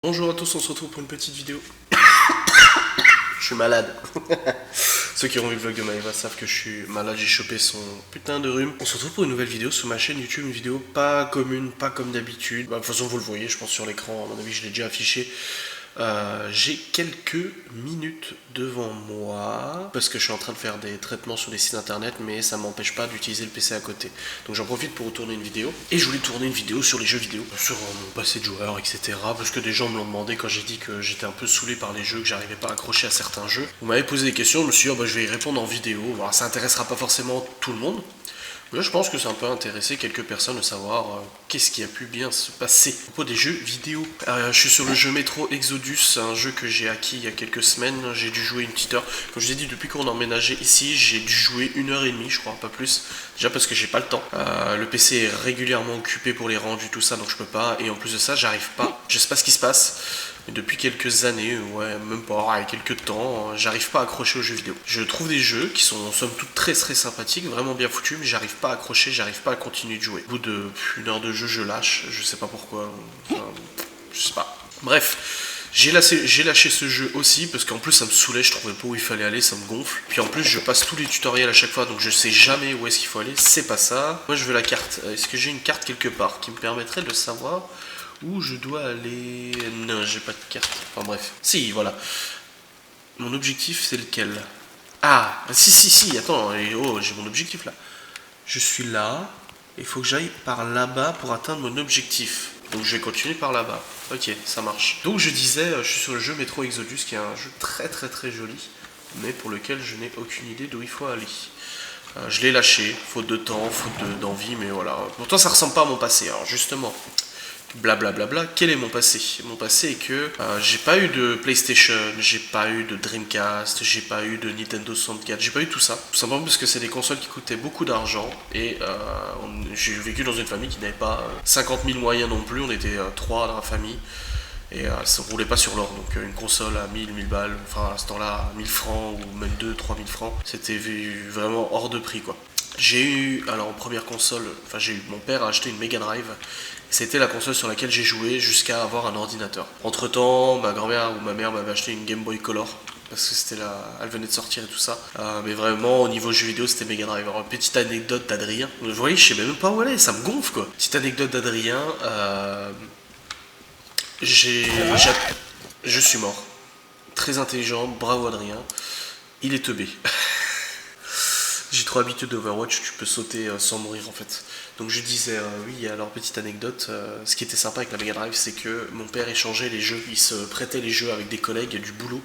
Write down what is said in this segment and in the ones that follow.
Bonjour à tous, on se retrouve pour une petite vidéo. Je suis malade. Ceux qui ont vu le vlog de Maëva savent que je suis malade, j'ai chopé son putain de rhume. On se retrouve pour une nouvelle vidéo sur ma chaîne YouTube, une vidéo pas commune, pas comme d'habitude. De toute façon vous le voyez, je pense sur l'écran, à mon avis je l'ai déjà affiché. J'ai quelques minutes devant moi parce que je suis en train de faire des traitements sur des sites internet, mais ça m'empêche pas d'utiliser le PC à côté. Donc j'en profite pour tourner une vidéo. Et je voulais tourner une vidéo sur les jeux vidéo, sur mon passé de joueur, etc. Parce que des gens me l'ont demandé quand j'ai dit que j'étais un peu saoulé par les jeux, que j'arrivais pas à accrocher à certains jeux. Vous m'avez posé des questions, je me suis dit je vais y répondre en vidéo. Voilà, ça intéressera pas forcément tout le monde. Là, je pense que ça peut intéresser quelques personnes de savoir qu'est-ce qui a pu bien se passer à propos des jeux vidéo. Je suis sur le jeu Metro Exodus, un jeu que j'ai acquis il y a quelques semaines. J'ai dû jouer une petite heure. Comme je vous ai dit, depuis qu'on a emménagé ici, j'ai dû jouer 1h30, je crois, pas plus. Déjà parce que j'ai pas le temps. Le PC est régulièrement occupé pour les rendus, tout ça, donc je peux pas. Et en plus de ça, j'arrive pas. Je sais pas ce qui se passe. Mais depuis quelques années, ouais, même pas, quelques temps, j'arrive pas à accrocher aux jeux vidéo. Je trouve des jeux qui sont en somme toute très sympathiques, vraiment bien foutus, mais j'arrive pas à accrocher, j'arrive pas à continuer de jouer. Au bout d'une heure de jeu, je lâche, je sais pas pourquoi, enfin, je sais pas. Bref, j'ai lâché ce jeu aussi parce qu'en plus ça me saoulait, je trouvais pas où il fallait aller, ça me gonfle. Puis en plus je passe tous les tutoriels à chaque fois, donc je sais jamais où est-ce qu'il faut aller, c'est pas ça. Moi je veux la carte. Est-ce que j'ai une carte quelque part qui me permettrait de savoir où je dois aller? Non, j'ai pas de carte. Enfin bref. Si, voilà. Mon objectif, c'est lequel? Ah, si, attends. Oh, j'ai mon objectif là. Je suis là. Il faut que j'aille par là-bas pour atteindre mon objectif. Donc je vais continuer par là-bas. Ok, ça marche. Donc je disais, je suis sur le jeu Metro Exodus, qui est un jeu très joli, mais pour lequel je n'ai aucune idée d'où il faut aller. Je l'ai lâché, faute de temps, faute d'envie, mais voilà. Pourtant ça ressemble pas à mon passé. Alors justement, blablabla, quel est mon passé? Mon passé est que j'ai pas eu de PlayStation, j'ai pas eu de Dreamcast, j'ai pas eu de Nintendo 64, j'ai pas eu tout ça. Tout simplement parce que c'est des consoles qui coûtaient beaucoup d'argent et j'ai vécu dans une famille qui n'avait pas 50 000 moyens non plus, on était 3 dans la famille. Et ça roulait pas sur l'or, donc une console à 1000 balles, enfin à ce temps-là, 1000 francs ou même 2-3000 francs, c'était vraiment hors de prix quoi. J'ai eu, alors en première console, mon père a acheté une Mega Drive. C'était la console sur laquelle j'ai joué jusqu'à avoir un ordinateur. Entre temps, ma grand-mère ou ma mère m'avait acheté une Game Boy Color. Parce que elle venait de sortir et tout ça. Mais vraiment, au niveau jeux vidéo, c'était Mega Drive. Alors, petite anecdote d'Adrien. Vous voyez, je sais même pas où aller, ça me gonfle quoi. Petite anecdote d'Adrien. Je suis mort. Très intelligent, bravo Adrien. Il est teubé. J'ai trop habitué d'Overwatch, tu peux sauter sans mourir en fait. Donc je disais, oui, alors petite anecdote, ce qui était sympa avec la Mega Drive, c'est que mon père échangeait les jeux, il se prêtait les jeux avec des collègues du boulot.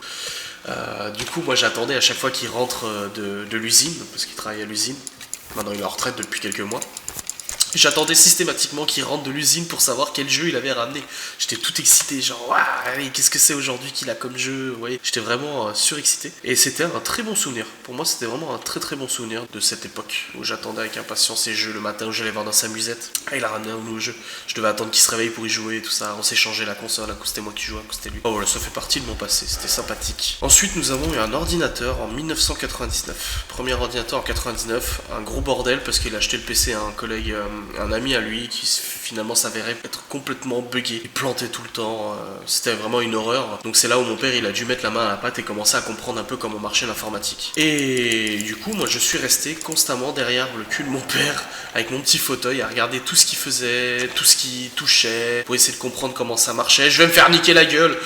Du coup, moi j'attendais à chaque fois qu'il rentre de l'usine, parce qu'il travaille à l'usine. Maintenant il est en retraite depuis quelques mois. J'attendais systématiquement qu'il rentre de l'usine pour savoir quel jeu il avait ramené. J'étais tout excité, genre, waouh, qu'est-ce que c'est aujourd'hui qu'il a comme jeu, vous voyez. J'étais vraiment surexcité. Et c'était un très bon souvenir. Pour moi, c'était vraiment un très bon souvenir de cette époque où j'attendais avec impatience ces jeux le matin où j'allais voir dans sa musette. Ah, il a ramené un nouveau jeu. Je devais attendre qu'il se réveille pour y jouer et tout ça. On s'échangeait la console, un coup c'était moi qui jouais, un coup c'était lui. Oh voilà, ça fait partie de mon passé, c'était sympathique. Ensuite, nous avons eu un ordinateur en 1999. Premier ordinateur en 99, un gros bordel parce qu'il a acheté le PC à un collègue, un ami à lui qui finalement s'avérait être complètement buggé. Il plantait tout le temps, c'était vraiment une horreur. Donc c'est là où mon père il a dû mettre la main à la pâte et commencer à comprendre un peu comment marchait l'informatique. Et du coup moi je suis resté constamment derrière le cul de mon père avec mon petit fauteuil à regarder tout ce qu'il faisait, tout ce qu'il touchait pour essayer de comprendre comment ça marchait. Je vais me faire niquer la gueule.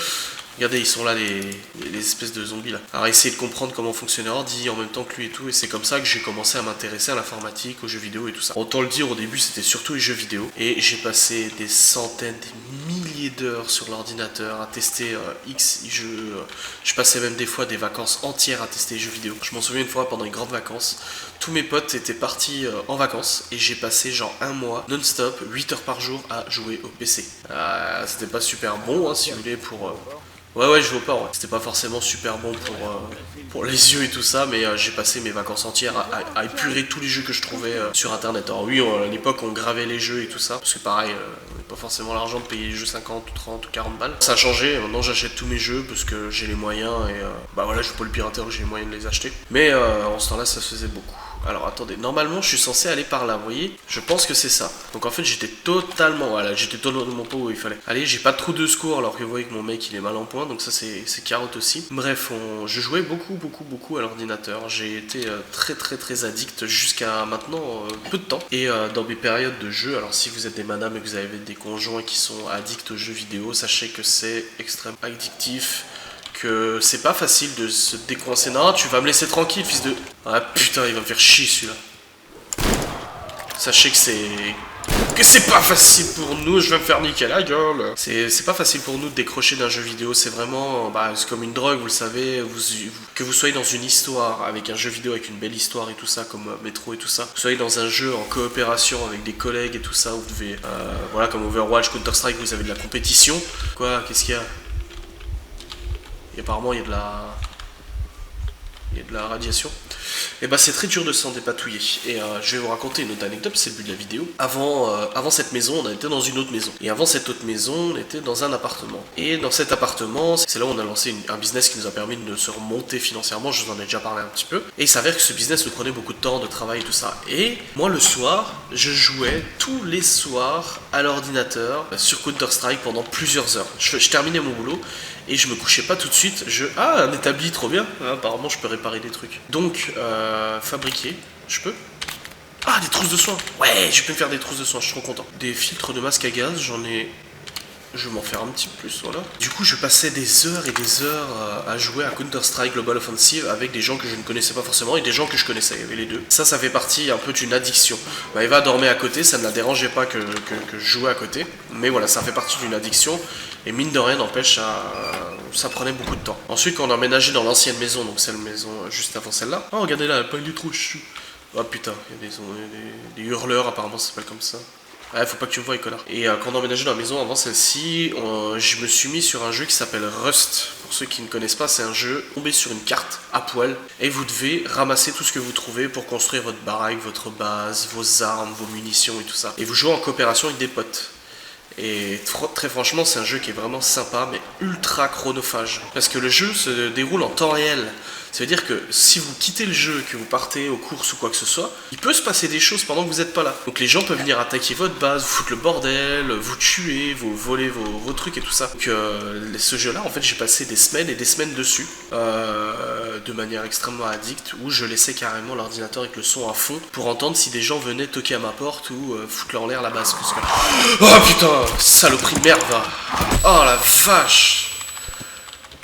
Regardez, ils sont là, les espèces de zombies là. Alors essayer de comprendre comment fonctionnait l'ordi en même temps que lui et tout. Et c'est comme ça que j'ai commencé à m'intéresser à l'informatique, aux jeux vidéo et tout ça. Autant le dire, au début c'était surtout les jeux vidéo. Et j'ai passé des centaines, des milliers d'heures sur l'ordinateur à tester X jeux. Je passais même des fois des vacances entières à tester les jeux vidéo. Je m'en souviens une fois pendant une grande vacances. Tous mes potes étaient partis en vacances et j'ai passé genre un mois non-stop, 8 heures par jour à jouer au PC. C'était pas super bon hein, si vous voulez pour... Ouais, je veux pas, ouais. C'était pas forcément super bon pour les yeux et tout ça, mais j'ai passé mes vacances entières à épurer tous les jeux que je trouvais sur internet. Alors oui, à l'époque on gravait les jeux et tout ça, parce que pareil, on n'avait pas forcément l'argent de payer les jeux 50 ou 30 ou 40 balles. Ça a changé, maintenant j'achète tous mes jeux parce que j'ai les moyens et bah voilà, je peux pas le pirater, j'ai les moyens de les acheter. Mais en ce temps-là, ça se faisait beaucoup. Alors attendez, normalement je suis censé aller par là, vous voyez? Je pense que c'est ça. Donc en fait j'étais totalement, voilà, j'étais totalement pas où il fallait. Allez, j'ai pas de trou de secours alors que vous voyez que mon mec il est mal en point, donc ça c'est carotte aussi. Bref, je jouais beaucoup à l'ordinateur. J'ai été très addict jusqu'à maintenant peu de temps. Et dans mes périodes de jeu, alors si vous êtes des madames et que vous avez des conjoints qui sont addicts aux jeux vidéo, sachez que c'est extrêmement addictif. Que c'est pas facile de se décoincer. Non, tu vas me laisser tranquille, fils de... Ah putain, il va me faire chier celui-là. Sachez que c'est pas facile pour nous, je vais me faire niquer la gueule. C'est pas facile pour nous de décrocher d'un jeu vidéo, c'est vraiment... Bah, c'est comme une drogue, vous le savez, que vous soyez dans une histoire, avec un jeu vidéo avec une belle histoire et tout ça, comme Metro et tout ça. Vous soyez dans un jeu en coopération avec des collègues et tout ça, vous devez... voilà, comme Overwatch, Counter-Strike, vous avez de la compétition. Quoi, qu'est-ce qu'il y a? Et apparemment, il y a de la radiation. Et bah c'est très dur de s'en dépatouiller. Et je vais vous raconter une autre anecdote, c'est le but de la vidéo. Avant cette maison, on était dans une autre maison. Et avant cette autre maison, on était dans un appartement. Et dans cet appartement, c'est là où on a lancé un business qui nous a permis de se remonter financièrement, je vous en ai déjà parlé un petit peu. Et il s'avère que ce business nous prenait beaucoup de temps, de travail et tout ça. Et moi le soir, je jouais tous les soirs à l'ordinateur sur Counter-Strike pendant plusieurs heures. Je terminais mon boulot et je me couchais pas tout de suite. Ah, un établi, trop bien. Apparemment je peux réparer des trucs. Donc fabriquer, je peux. Ah, des trousses de soins. Ouais, je peux me faire des trousses de soins, je suis trop content. Des filtres de masque à gaz, j'en ai... Je vais m'en faire un petit peu plus, voilà. Du coup, je passais des heures et des heures à jouer à Counter-Strike Global Offensive avec des gens que je ne connaissais pas forcément et des gens que je connaissais, il y avait les deux. Ça fait partie un peu d'une addiction. Eva dormait à côté, ça ne la dérangeait pas que je jouais à côté. Mais voilà, ça fait partie d'une addiction. Et mine de rien, n'empêche, ça prenait beaucoup de temps. Ensuite, quand on a emménagé dans l'ancienne maison, donc c'est la maison juste avant celle-là. Oh, regardez là, elle est trop chou. Oh putain, il y a des hurleurs, apparemment ça s'appelle comme ça. Ouais, faut pas que tu me vois, connard. Et quand on a emménagé dans la maison avant celle-ci, je me suis mis sur un jeu qui s'appelle Rust. Pour ceux qui ne connaissent pas, c'est un jeu tombé sur une carte à poil. Et vous devez ramasser tout ce que vous trouvez pour construire votre baraque, votre base, vos armes, vos munitions et tout ça. Et vous jouez en coopération avec des potes. Et très franchement, c'est un jeu qui est vraiment sympa, mais ultra chronophage. Parce que le jeu se déroule en temps réel. Ça veut dire que si vous quittez le jeu, que vous partez aux courses ou quoi que ce soit, il peut se passer des choses pendant que vous n'êtes pas là. Donc les gens peuvent venir attaquer votre base, vous foutre le bordel, vous tuer, vous voler vos trucs et tout ça. Donc ce jeu-là, en fait, j'ai passé des semaines et des semaines dessus, de manière extrêmement addicte, où je laissais carrément l'ordinateur avec le son à fond pour entendre si des gens venaient toquer à ma porte ou foutre en l'air la base. Parce que... Oh putain, saloperie de merde, va. Oh la vache.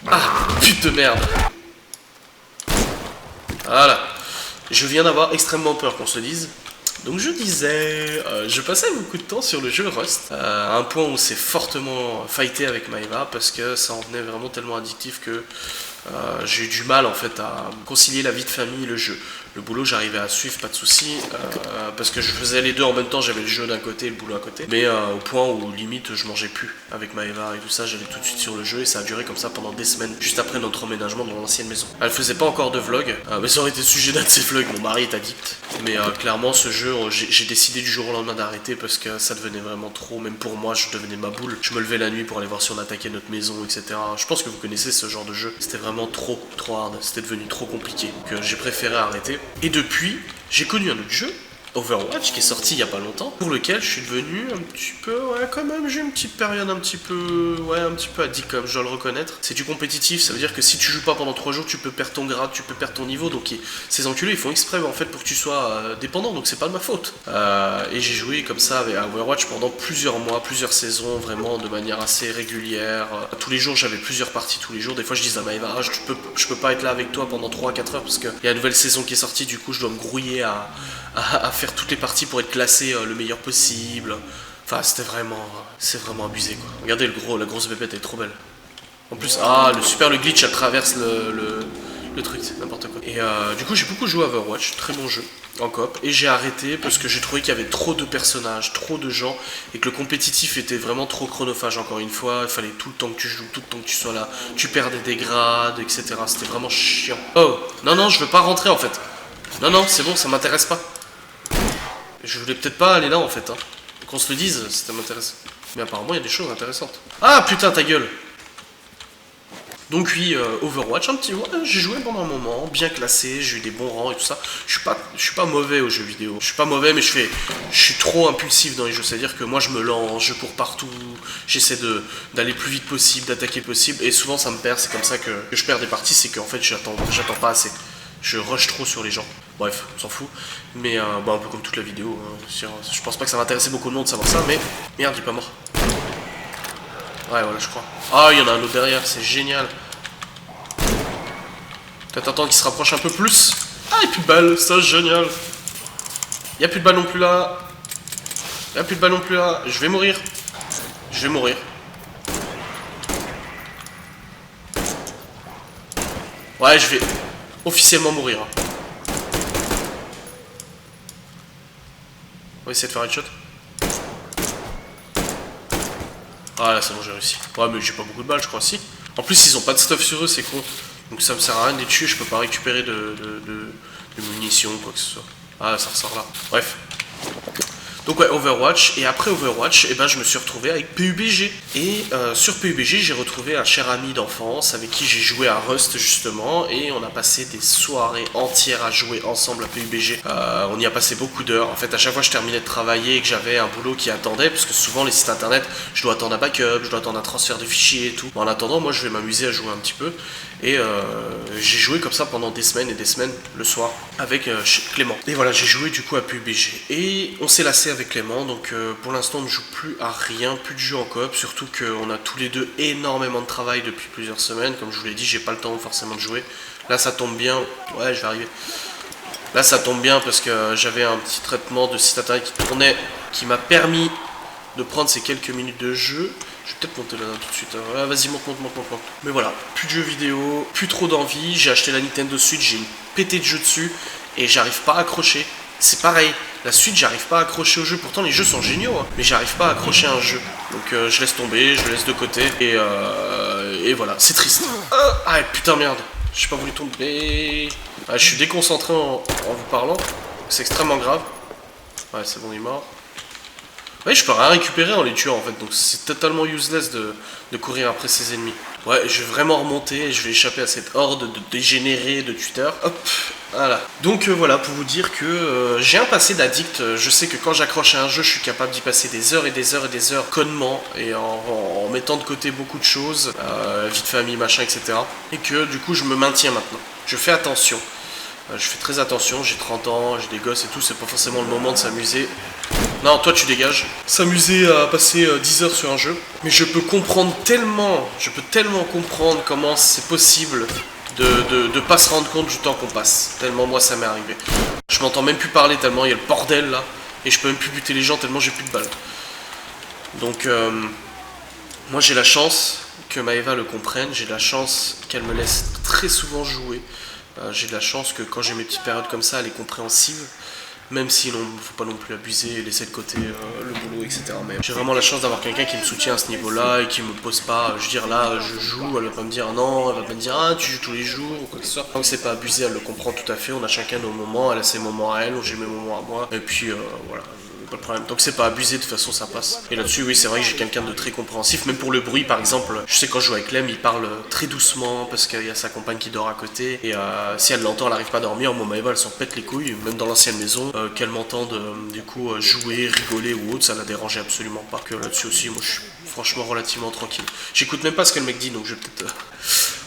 Ah, pute de merde. Voilà, je viens d'avoir extrêmement peur qu'on se dise. Donc je disais, je passais beaucoup de temps sur le jeu Rust, à un point où c'est fortement fighté avec Maeva, parce que ça en venait vraiment tellement addictif que j'ai eu du mal en fait à concilier la vie de famille et le jeu. Le boulot, j'arrivais à suivre, pas de soucis, parce que je faisais les deux en même temps, j'avais le jeu d'un côté et le boulot à côté. Mais au point où limite je mangeais plus avec Maeva et tout ça, j'allais tout de suite sur le jeu et ça a duré comme ça pendant des semaines, juste après notre emménagement dans l'ancienne maison. Elle faisait pas encore de vlog, mais ça aurait été le sujet d'un de ses vlogs, mon mari est addict. Mais clairement ce jeu, j'ai décidé du jour au lendemain d'arrêter parce que ça devenait vraiment trop, même pour moi, je devenais ma boule. Je me levais la nuit pour aller voir si on attaquait notre maison, etc. Je pense que vous connaissez ce genre de jeu, c'était vraiment trop hard, c'était devenu trop compliqué, que j'ai préféré arrêter. Et depuis, j'ai connu un autre jeu, Overwatch, qui est sorti il y a pas longtemps, pour lequel je suis devenu un petit peu, ouais, quand même, j'ai une petite période un petit peu addict, comme je dois le reconnaître. C'est du compétitif, ça veut dire que si tu joues pas pendant 3 jours, tu peux perdre ton grade, tu peux perdre ton niveau, donc ces enculés, ils font exprès, en fait, pour que tu sois dépendant, donc c'est pas de ma faute. Et j'ai joué comme ça avec Overwatch pendant plusieurs mois, plusieurs saisons, vraiment de manière assez régulière. Tous les jours, j'avais plusieurs parties tous les jours. Des fois, je disais à Maëva, je peux pas être là avec toi pendant 3 à 4 heures, parce qu'il y a une nouvelle saison qui est sortie, du coup, je dois me grouiller à faire toutes les parties pour être classé le meilleur possible. Enfin, c'est vraiment abusé, quoi. Regardez la grosse bébête, elle est trop belle. En plus, le glitch, elle traverse le truc, c'est n'importe quoi. Et du coup, j'ai beaucoup joué à Overwatch, très bon jeu, en coop. Et j'ai arrêté parce que j'ai trouvé qu'il y avait trop de personnages, trop de gens, et que le compétitif était vraiment trop chronophage, encore une fois. Il fallait tout le temps que tu joues, tout le temps que tu sois là. Tu perdais des grades, etc. C'était vraiment chiant. Oh, non, je veux pas rentrer, en fait. Non, c'est bon, ça m'intéresse pas. Je voulais peut-être pas aller là en fait, hein. Qu'on se le dise, ça m'intéresse. Mais apparemment il y a des choses intéressantes. Ah putain ta gueule. Donc oui, Overwatch, un petit, ouais, j'ai joué pendant un moment, bien classé, j'ai eu des bons rangs et tout ça. Je suis pas mauvais aux jeux vidéo. Je suis pas mauvais, mais je suis trop impulsif dans les jeux. C'est-à-dire que moi, je me lance, je cours partout, j'essaie d'aller plus vite possible, d'attaquer possible, et souvent ça me perd. C'est comme ça que je perds des parties, c'est qu'en fait, j'attends pas assez. Je rush trop sur les gens. Bref, on s'en fout. Mais bah, un peu comme toute la vidéo. Hein. Je pense pas que ça va intéresser beaucoup de monde de savoir ça, mais merde, il est pas mort. Ouais, voilà, je crois. Ah, il y en a un autre derrière, c'est génial. Peut-être attendre qu'il se rapproche un peu plus. Ah, il n'y a plus de balles, c'est génial. Il n'y a plus de balles non plus là. Il n'y a plus de balles non plus là. Je vais mourir. Je vais mourir. Ouais, je vais officiellement mourir. On va essayer de faire un shot. Ah là, c'est bon, j'ai réussi. Ouais, mais j'ai pas beaucoup de balles, je crois, si. En plus, ils ont pas de stuff sur eux, c'est con. Donc ça me sert à rien de les tuer, je peux pas récupérer de munitions ou quoi que ce soit. Ah, ça ressort là. Bref. Donc ouais, Overwatch, et après Overwatch, eh ben, je me suis retrouvé avec PUBG. Et sur PUBG, j'ai retrouvé un cher ami d'enfance avec qui j'ai joué à Rust justement, et on a passé des soirées entières à jouer ensemble à PUBG. On y a passé beaucoup d'heures. En fait, à chaque fois que je terminais de travailler et que j'avais un boulot qui attendait, parce que souvent les sites internet, je dois attendre un backup, je dois attendre un transfert de fichiers et tout. En attendant, moi je vais m'amuser à jouer un petit peu. Et j'ai joué comme ça pendant des semaines et des semaines le soir avec Clément. Et voilà, j'ai joué du coup à PUBG. Et on s'est lassé avec Clément, donc pour l'instant on ne joue plus à rien, plus de jeux en coop, surtout qu'on a tous les deux énormément de travail depuis plusieurs semaines. Comme je vous l'ai dit, j'ai pas le temps forcément de jouer. Là ça tombe bien, ouais je vais arriver. Là ça tombe bien parce que j'avais un petit traitement de site internet qui tournait, qui m'a permis de prendre ces quelques minutes de jeu. Je vais peut-être monter là tout de suite. Ah, vas-y, monte. Mais voilà, plus de jeux vidéo, plus trop d'envie. J'ai acheté la Nintendo Switch, j'ai une pété de jeux dessus et j'arrive pas à accrocher. C'est pareil, la Switch, j'arrive pas à accrocher au jeu. Pourtant, les jeux sont géniaux, hein, mais j'arrive pas à accrocher un jeu. Donc, je laisse tomber, je laisse de côté et voilà, c'est triste. Ah, putain, merde, j'ai pas voulu tomber. Ah, je suis déconcentré en vous parlant. C'est extrêmement grave. Ouais, c'est bon, il est mort. Ouais, je peux rien récupérer en les tuant en fait, donc c'est totalement useless de courir après ses ennemis. Ouais, je vais vraiment remonter et je vais échapper à cette horde de dégénérés de tueurs. Hop, voilà. Donc voilà, pour vous dire que j'ai un passé d'addict. Je sais que quand j'accroche à un jeu, je suis capable d'y passer des heures et des heures et des heures connement et en mettant de côté beaucoup de choses, vie de famille, machin, etc. Et que du coup, je me maintiens maintenant. Je fais attention. Je fais très attention, j'ai 30 ans, j'ai des gosses et tout, c'est pas forcément le moment de s'amuser. Non, toi tu dégages. S'amuser à passer 10 heures sur un jeu. Mais je peux tellement comprendre comment c'est possible de pas se rendre compte du temps qu'on passe. Tellement moi ça m'est arrivé. Je m'entends même plus parler tellement il y a le bordel là. Et je peux même plus buter les gens tellement j'ai plus de balles. Donc moi j'ai la chance que Maëva le comprenne, j'ai la chance qu'elle me laisse très souvent jouer. J'ai de la chance que quand j'ai mes petites périodes comme ça, elle est compréhensive. Même s'il ne faut pas non plus abuser et laisser de côté le boulot, etc. Mais j'ai vraiment la chance d'avoir quelqu'un qui me soutient à ce niveau-là et qui me pose pas, je veux dire là, je joue, elle va pas me dire non, elle va pas me dire ah tu joues tous les jours ou quoi que ce soit. Donc c'est pas abusé, elle le comprend tout à fait, on a chacun nos moments, elle a ses moments à elle, j'ai mes moments à moi, et puis voilà. Pas de problème. Donc c'est pas abusé, de toute façon ça passe. Et là-dessus, oui, c'est vrai que j'ai quelqu'un de très compréhensif, même pour le bruit par exemple. Je sais quand je joue avec Clem, il parle très doucement parce qu'il y a sa compagne qui dort à côté. Et si elle l'entend, elle arrive pas à dormir. Moi, Maëva, elle s'en pète les couilles, même dans l'ancienne maison. Qu'elle m'entende du coup jouer, rigoler ou autre, ça la dérangeait absolument pas. Que là-dessus aussi, moi je suis franchement relativement tranquille. J'écoute même pas ce que le mec dit, donc je vais peut-être.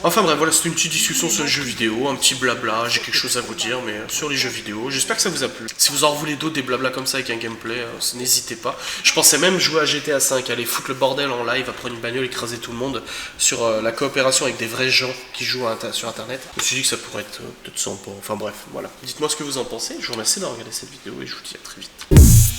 Enfin bref, voilà, c'était une petite discussion sur les jeux vidéo, un petit blabla, j'ai quelque chose à vous dire, mais sur les jeux vidéo, j'espère que ça vous a plu. Si vous en voulez d'autres, des blabla comme ça avec un gameplay, n'hésitez pas. Je pensais même jouer à GTA 5, aller foutre le bordel en live, après une bagnole, écraser tout le monde, sur la coopération avec des vrais gens qui jouent sur internet. Je me suis dit que ça pourrait être peut-être sympa, enfin bref, voilà. Dites-moi ce que vous en pensez, je vous remercie d'avoir regardé cette vidéo et je vous dis à très vite.